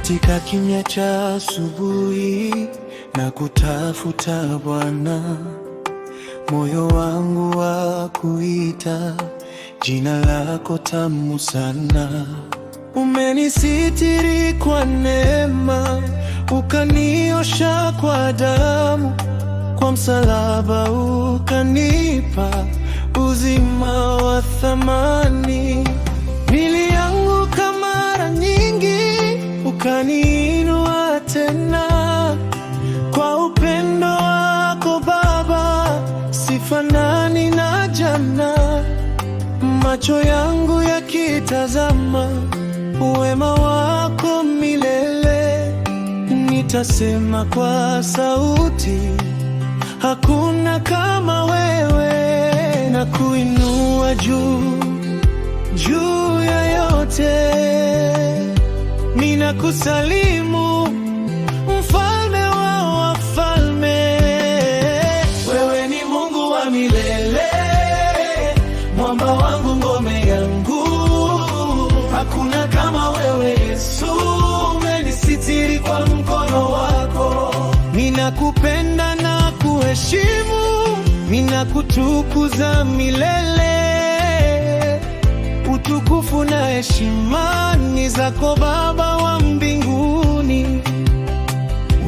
Katika kimya cha asubuhi na kutafuta Bwana, moyo wangu wa kuita jina lako tamu sana. Umenisitiri kwa neema, ukaniosha kwa damu, kwa msalaba ukanipa uzima wa thamani. Nilianguka mara nyingi, ukaniinua tena. Kwa upendo wako Baba, sifanani na jana. Macho yangu yakitazama wema wako milele, nitasema kwa sauti, hakuna kama wewe. Na kuinua juu ya yote, ninakusalimu mfalme wa wafalme. Wewe ni Mungu wa milele, mwamba wangu, ngome yangu. Hakuna kama wewe Yesu, umenisitiri kwa mkono wako. Ninakupenda na kuheshimu, ninakutukuza milele. Utukufu na heshima ni zako Baba wa mbinguni.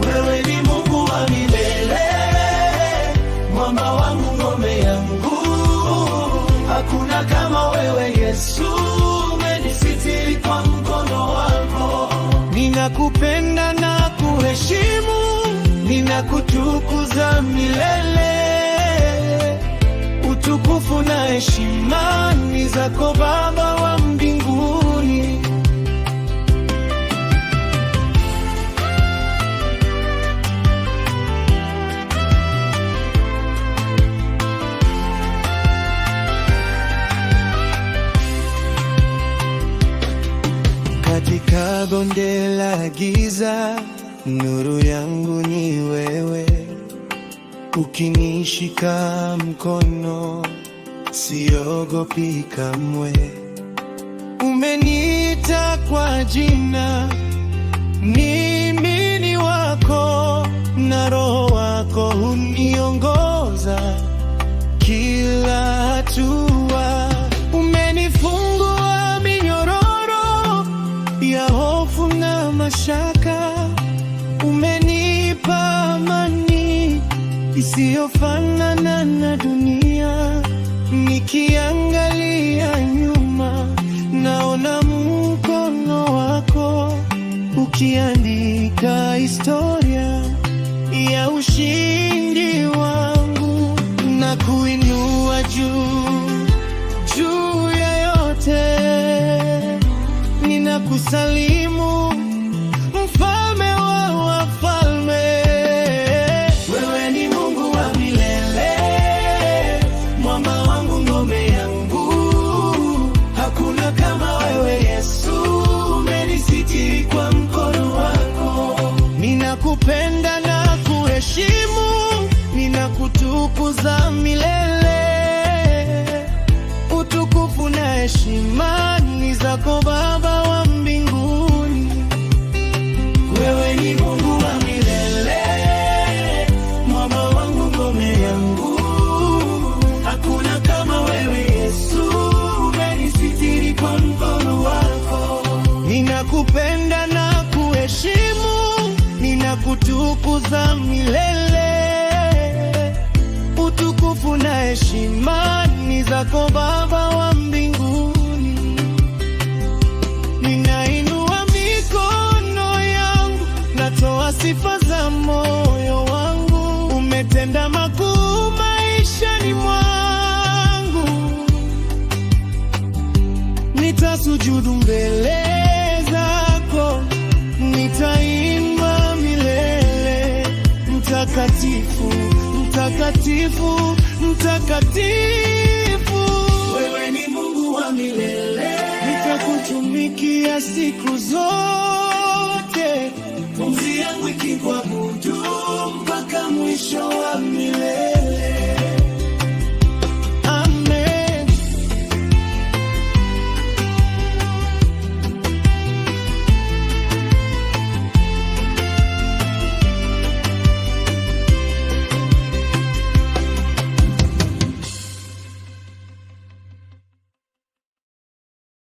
Wewe ni Mungu wa milele, mwamba wangu, ngome yangu. Hakuna kama wewe Yesu, umenisitiri kwa mkono wako. Ninakupenda na kuheshimu, ninakutukuza milele. Utukufu na heshima ni zako Baba wa mbinguni. Katika bonde la giza, nuru yangu ni wewe. Ukinishika mkono, siogopi kamwe. Umeniita kwa jina, mimi ni wako, na Roho wako huniongoza kila hatua. Umenifungua minyororo ya hofu na mashaka. Umenipa amani isiyofanana na dunia. Nikiangalia nyuma, naona mkono wako ukiandika historia ya ushindi wangu. Na kuinua juu ya yote, ninakusalimu mfalme wa wafalme. Wewe ni Mungu wa milele, mwamba wangu, ngome yangu. Hakuna kama wewe Yesu, umenisitiri kwa mkono wako. Ninakupenda na kuheshimu, ninakutukuza milele. Utukufu na heshima ni zako Baba wa mbinguni. Wewe ni Mungu wa milele, mwamba wangu, ngome yangu. Hakuna kama wewe Yesu, umenisitiri kwa mkono wako. Ninakupenda na kuheshimu, ninakutukuza milele. Utukufu na heshima ni zako Baba wa mbinguni. Ninainua mikono yangu, natoa sifa za moyo wangu. Umetenda makuu maishani mwangu. Nitasujudu mbele zako, nitaimba milele. Mtakatifu, mtakatifu, mtakatifu. Wewe ni Mungu wa milele, nitakutumikia siku zote. Pumzi yangu ikikuabudu,